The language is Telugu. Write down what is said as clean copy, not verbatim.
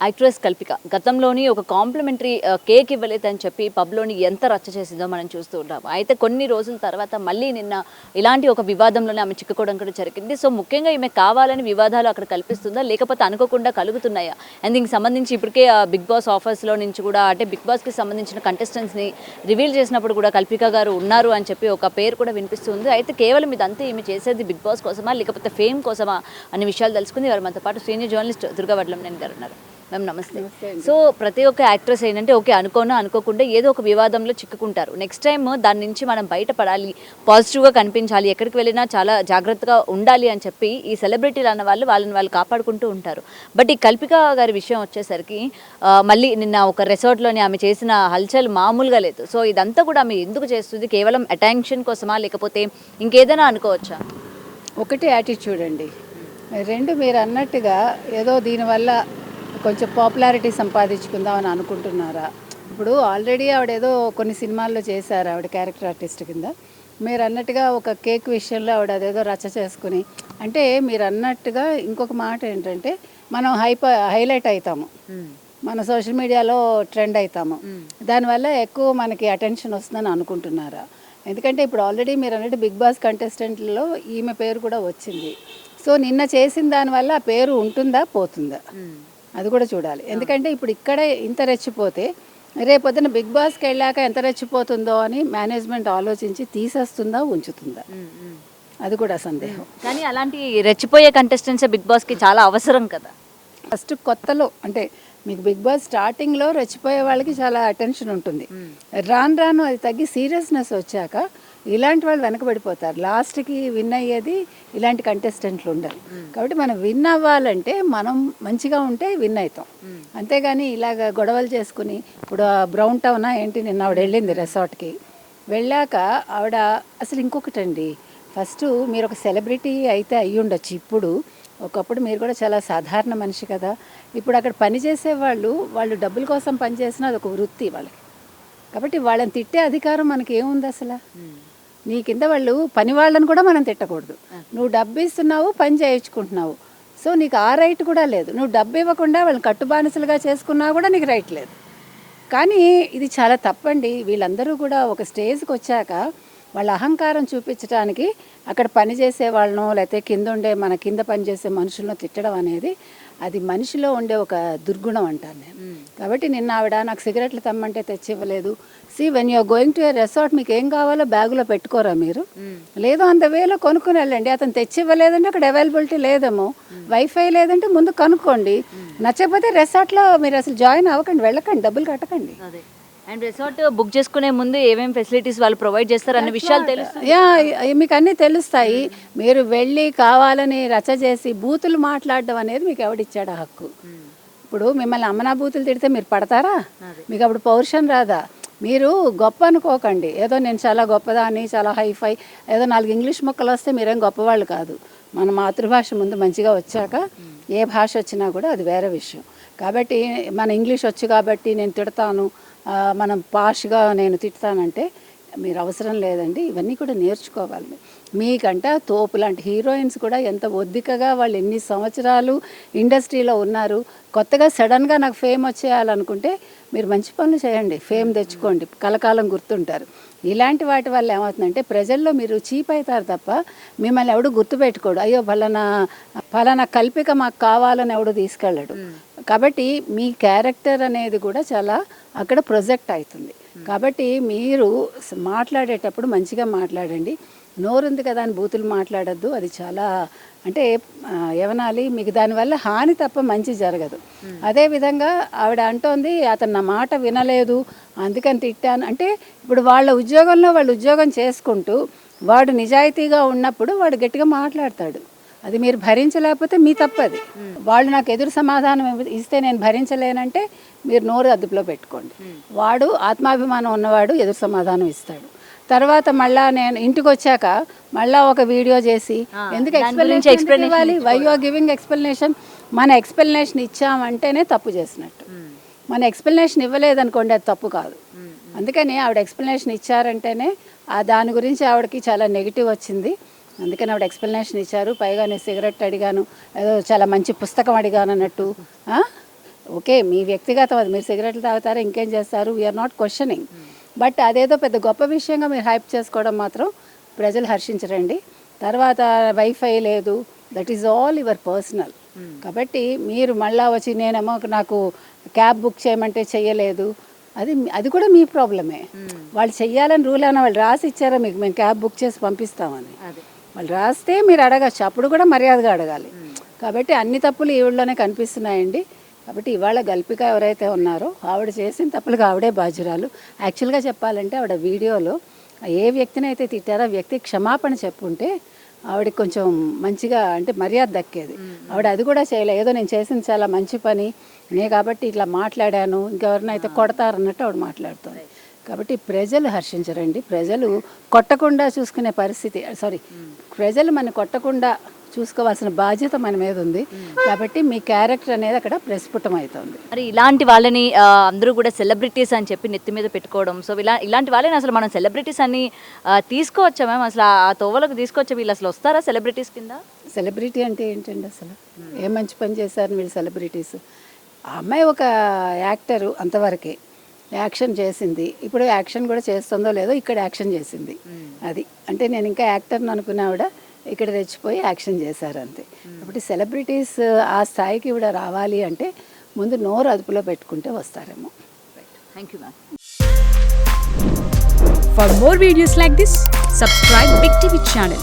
యాక్ట్రెస్ కల్పిక గతంలోని ఒక కాంప్లిమెంటరీ కేక్ ఇవ్వలేదని చెప్పి పబ్లోని ఎంత రచ్చ చేసిందో మనం చూస్తూ ఉంటాం. అయితే కొన్ని రోజుల తర్వాత మళ్ళీ నిన్న ఇలాంటి ఒక వివాదంలోనే ఆమె చిక్కుకోవడం కూడా జరిగింది. సో ముఖ్యంగా ఈమె కావాలని వివాదాలు అక్కడ కల్పిస్తుందా, లేకపోతే అనుకోకుండా కలుగుతున్నాయా? అండ్ దీనికి సంబంధించి ఇప్పటికే బిగ్ బాస్ ఆఫర్స్లో నుంచి కూడా అంటే బిగ్ బాస్కి సంబంధించిన కంటెస్టెంట్స్ని రివీల్ చేసినప్పుడు కూడా కల్పిక గారు ఉన్నారు అని చెప్పి ఒక పేరు కూడా వినిపిస్తుంది. అయితే కేవలం ఇదంతా ఈమె చేసేది బిగ్ బాస్ కోసమా, లేకపోతే ఫేమ్ కోసమా అనే విషయాలు తెలుసుకుంది. వారు మనతో పాటు సీనియర్ జర్నలిస్ట్ దుర్గా వడ్లంనేని గారు ఉన్నారు. మ్యామ్ నమస్తే. సో ప్రతి ఒక్క యాక్ట్రెస్ ఏంటంటే ఓకే అనుకోకుండా ఏదో ఒక వివాదంలో చిక్కుకుంటారు. నెక్స్ట్ టైం దాని నుంచి మనం బయటపడాలి, పాజిటివ్గా కనిపించాలి, ఎక్కడికి వెళ్ళినా చాలా జాగ్రత్తగా ఉండాలి అని చెప్పి ఈ సెలబ్రిటీలు అన్న వాళ్ళని కాపాడుకుంటూ ఉంటారు. బట్ ఈ కల్పిక గారి విషయం వచ్చేసరికి మళ్ళీ నిన్న ఒక రిసార్ట్లోని ఆమె చేసిన హల్చల్ మామూలుగా లేదు. సో ఇదంతా కూడా ఆమె ఎందుకు చేస్తుంది? కేవలం అటెన్షన్ కోసమా, లేకపోతే ఇంకేదైనా అనుకోవచ్చా? ఒకటి యాటిట్యూడ్ అండి, రెండు మీరు అన్నట్టుగా ఏదో దీనివల్ల కొంచెం పాపులారిటీ సంపాదించుకుందామని అనుకుంటున్నారా? ఇప్పుడు ఆల్రెడీ ఆవిడ ఏదో కొన్ని సినిమాల్లో చేశారు ఆవిడ క్యారెక్టర్ ఆర్టిస్ట్ కింద. మీరు అన్నట్టుగా ఒక కేక్ విషయంలో ఆవిడ అదేదో రచ్చ చేసుకుని, అంటే మీరు అన్నట్టుగా ఇంకొక మాట ఏంటంటే మనం హైలైట్ అవుతాము, మన సోషల్ మీడియాలో ట్రెండ్ అవుతాము, దానివల్ల ఎక్కువ మనకి అటెన్షన్ వస్తుందని అనుకుంటున్నారా? ఎందుకంటే ఇప్పుడు ఆల్రెడీ మీరు అన్నట్టు బిగ్ బాస్ కంటెస్టెంట్లలో ఈమె పేరు కూడా వచ్చింది. సో నిన్న చేసిన దానివల్ల ఆ పేరు ఉంటుందా పోతుందా అది కూడా చూడాలి. ఎందుకంటే ఇప్పుడు ఇక్కడే ఇంత రెచ్చిపోతే రేపొద్దున బిగ్ బాస్కి వెళ్ళాక ఎంత రెచ్చిపోతుందో అని మేనేజ్మెంట్ ఆలోచించి తీసేస్తుందా ఉంచుతుందా అది కూడా సందేహం. కానీ అలాంటి రెచ్చిపోయే కంటెస్టెంట్స్ బిగ్ బాస్కి చాలా అవసరం కదా. ఫస్ట్ కొత్తలో అంటే మీకు బిగ్ బాస్ స్టార్టింగ్లో రెచ్చిపోయే వాళ్ళకి చాలా అటెన్షన్ ఉంటుంది. రాను అది తగ్గి సీరియస్నెస్ వచ్చాక ఇలాంటి వాళ్ళు వెనకబడిపోతారు. లాస్ట్కి విన్ అయ్యేది ఇలాంటి కంటెస్టెంట్లు ఉండరు. కాబట్టి మనం విన్ అవ్వాలంటే మనం మంచిగా ఉంటే విన్ అవుతాం. అంతేగాని ఇలాగ గొడవలు చేసుకుని ఇప్పుడు బ్రౌన్ టౌనా ఏంటి నిన్న ఆవిడ వెళ్ళింది రిసార్ట్కి. వెళ్ళాక ఆవిడ అసలు ఇంకొకటండి, ఫస్ట్ మీరు ఒక సెలబ్రిటీ అయితే అయ్యి ఉండొచ్చు, ఇప్పుడు ఒకప్పుడు మీరు కూడా చాలా సాధారణ మనిషి కదా. ఇప్పుడు అక్కడ పనిచేసే వాళ్ళు డబ్బుల కోసం పనిచేసినా అది ఒక వృత్తి వాళ్ళకి. కాబట్టి వాళ్ళని తిట్టే అధికారం మనకి ఏముంది అసలు? నీ కింద వాళ్ళు పని వాళ్ళని కూడా మనం తిట్టకూడదు. నువ్వు డబ్బు ఇస్తున్నావు, పని చేయించుకుంటున్నావు, సో నీకు ఆ రైట్ కూడా లేదు. నువ్వు డబ్బు ఇవ్వకుండా వాళ్ళని కట్టుబానిసలుగా చేసుకున్నా కూడా నీకు రైట్ లేదు. కానీ ఇది చాలా తప్పండి. వీళ్ళందరూ కూడా ఒక స్టేజ్కి వచ్చాక వాళ్ళ అహంకారం చూపించడానికి అక్కడ పనిచేసే వాళ్ళను లేకపోతే మన కింద పనిచేసే మనుషులను తిట్టడం అనేది అది మనిషిలో ఉండే ఒక దుర్గుణం అంటాను నేను. కాబట్టి నిన్న ఆవిడ నాకు సిగరెట్లు తెమ్మంటే తెచ్చి ఇవ్వలేదు. When you are going to a resort మీకు ఏం కావాలో బ్యాగులో పెట్టుకోరా మీరు? లేదో అంత వేలో కొనుక్కుని వెళ్ళండి. అతను తెచ్చి ఇవ్వలేదంటే అక్కడ అవైలబిలిటీ లేదేమో, వైఫై లేదంటే ముందు కనుక్కోండి. నచ్చకపోతే రెసార్ట్లో మీరు అసలు జాయిన్ అవ్వకండి, వెళ్ళకండి, డబ్బులు కట్టకండి. అండ్ రిసార్ట్ బుక్ చేసుకునే ముందు ఏమేమి ఫెసిలిటీస్ వాళ్ళు ప్రొవైడ్ చేస్తారు అన్న విషయాలు తెలుస్తాయి. మీకు అన్నీ తెలుస్తాయి. మీరు వెళ్ళి కావాలని రచ్చ చేసి బూతులు మాట్లాడడం అనేది మీకు ఎవడిచ్చాడు హక్కు? ఇప్పుడు మిమ్మల్ని అమ్మనా బూతులు తిడితే మీరు పడతారా? మీకు అప్పుడు పౌరుషం రాదా? మీరు గొప్ప అనుకోకండి, ఏదో నేను చాలా గొప్పదాన్ని, చాలా హైఫై, ఏదో 4 ఇంగ్లీష్ ముక్కలు వస్తే మీరేం గొప్పవాళ్ళు కాదు. మన మాతృభాష ముందు మంచిగా వచ్చాక ఏ భాష వచ్చినా కూడా అది వేరే విషయం. కాబట్టి మన ఇంగ్లీష్ వచ్చు కాబట్టి నేను తిడతాను, మనం పాష్గా నేను తిడతానంటే మీరు అవసరం లేదండి. ఇవన్నీ కూడా నేర్చుకోవాలి. మీకంట తోపు లాంటి హీరోయిన్స్ కూడా ఎంత ఒద్దికగా వాళ్ళు ఎన్ని సంవత్సరాలు ఇండస్ట్రీలో ఉన్నారు. కొత్తగా సడన్గా నాకు ఫేమ్ వచ్చేయాలనుకుంటే మీరు మంచి పనులు చేయండి, ఫేమ్ తెచ్చుకోండి, కలకాలం గుర్తుంటారు. ఇలాంటి వాటి వల్ల ఏమవుతుందంటే ప్రజల్లో మీరు చీప్ అవుతారు తప్ప మిమ్మల్ని ఎవడు గుర్తుపెట్టుకోడు. అయ్యో ఫలానా కల్పిక మాకు కావాలని ఎవడు తీసుకెళ్ళడు. కాబట్టి మీ క్యారెక్టర్ అనేది కూడా చాలా అక్కడ ప్రొజెక్ట్ అవుతుంది. కాబట్టి మీరు మాట్లాడేటప్పుడు మంచిగా మాట్లాడండి. నోరుంది కదా అని బూతులు మాట్లాడద్దు. అది చాలా అంటే ఏమనాలి, మీకు దానివల్ల హాని తప్ప మంచి జరగదు. అదేవిధంగా ఆవిడ అంటోంది అతను నా మాట వినలేదు అందుకని తిట్టాను అంటే, ఇప్పుడు వాళ్ళ ఉద్యోగంలో వాళ్ళు ఉద్యోగం చేసుకుంటూ వాడు నిజాయితీగా ఉన్నప్పుడు వాడు గట్టిగా మాట్లాడతాడు. అది మీరు భరించలేకపోతే మీ తప్పది. వాళ్ళు నాకు ఎదురు సమాధానం ఇస్తే నేను భరించలేనంటే మీరు నోరు అదుపులో పెట్టుకోండి. వాడు ఆత్మాభిమానం ఉన్నవాడు ఎదురు సమాధానం ఇస్తాడు. తర్వాత మళ్ళీ నేను ఇంటికి వచ్చాక మళ్ళీ ఒక వీడియో చేసి ఎందుకు ఎక్స్ప్లెనేషన్ ఇవ్వాలి? Why you are giving explanation? మన ఎక్స్ప్లెనేషన్ ఇచ్చామంటేనే తప్పు చేసినట్టు. మన ఎక్స్ప్లెనేషన్ ఇవ్వలేదనుకోండి అది తప్పు కాదు. అందుకని ఆవిడ ఎక్స్ప్లెనేషన్ ఇచ్చారంటేనే దాని గురించి ఆవిడకి చాలా నెగిటివ్ వచ్చింది. అందుకని ఆవిడ ఎక్స్ప్లెనేషన్ ఇచ్చారు. పైగా నేను సిగరెట్ అడిగాను, ఏదో చాలా మంచి పుస్తకం అడిగాను అన్నట్టు ఓకే మీ వ్యక్తిగతం అది, మీరు సిగరెట్లు తాగుతారా ఇంకేం చేస్తారు, వీఆర్ నాట్ క్వశ్చనింగ్. బట్ అదేదో పెద్ద గొప్ప విషయంగా మీరు హైప్ చేసుకోవడం మాత్రం ప్రజలు హర్షించరండి. తర్వాత వైఫై లేదు, that is all your personal. కాబట్టి మీరు మళ్ళా వచ్చి నేనేమో నాకు క్యాబ్ బుక్ చేయమంటే చెయ్యలేదు, అది కూడా మీ ప్రాబ్లమే. వాళ్ళు చెయ్యాలని రూల్ అయినా వాళ్ళు రాసి ఇచ్చారా మీకు, మేము క్యాబ్ బుక్ చేసి పంపిస్తామని? వాళ్ళు రాస్తే మీరు అడగచ్చు, అప్పుడు కూడా మర్యాదగా అడగాలి. కాబట్టి అన్ని తప్పులు ఈవిడలోనే కనిపిస్తున్నాయండి. కాబట్టి ఇవాళ గల్పిక ఎవరైతే ఉన్నారో ఆవిడ చేసిన తప్పులకు ఆవిడే బాధ్యురాలు. యాక్చువల్గా చెప్పాలంటే ఆవిడ వీడియోలో ఏ వ్యక్తిని అయితే తిట్టారో ఆ వ్యక్తి క్షమాపణ చెప్పుంటే ఆవిడకి కొంచెం మంచిగా అంటే మర్యాద దక్కేది. ఆవిడ అది కూడా చేయలేదు. ఏదో నేను చేసింది చాలా మంచి పని కాబట్టి ఇట్లా మాట్లాడాను, ఇంకెవరినైతే కొడతారన్నట్టు ఆవిడ మాట్లాడుతుంది. కాబట్టి ప్రజలు హర్షించరండి. ప్రజలు కొట్టకుండా చూసుకునే పరిస్థితి, ప్రజలు మన కొట్టకుండా చూసుకోవాల్సిన బాధ్యత మన మీద ఉంది. కాబట్టి మీ క్యారెక్టర్ అనేది అక్కడ ప్రస్ఫుటం అవుతుంది. మరి ఇలాంటి వాళ్ళని అందరూ కూడా సెలబ్రిటీస్ అని చెప్పి నెత్తి మీద పెట్టుకోవడం, సో ఇలాంటి వాళ్ళని అసలు మనం సెలబ్రిటీస్ అని తీసుకోవచ్చా మ్యామ్? అసలు ఆ తోవలకు తీసుకోవచ్చా? వీళ్ళు అసలు వస్తారా సెలబ్రిటీస్ కింద? సెలబ్రిటీ అంటే ఏంటండి అసలు? ఏ మంచి పని చేశారు వీళ్ళు సెలబ్రిటీస్? ఆ అమ్మాయి ఒక యాక్టరు, అంతవరకే యాక్షన్ చేసింది. ఇప్పుడు యాక్షన్ కూడా చేస్తుందో లేదో ఇక్కడ యాక్షన్ చేసింది. అది అంటే నేను ఇంకా యాక్టర్ని అనుకున్నా ఆవిడ ఇక్కడ తెచ్చిపోయి యాక్షన్ చేశారు అంతే. కాబట్టి సెలబ్రిటీస్ ఆ స్థాయికి కూడా రావాలి అంటే ముందు నోరు అదుపులో పెట్టుకుంటే వస్తారేమో. Thank you ma'am. For more videos like this, subscribe Big TV channel.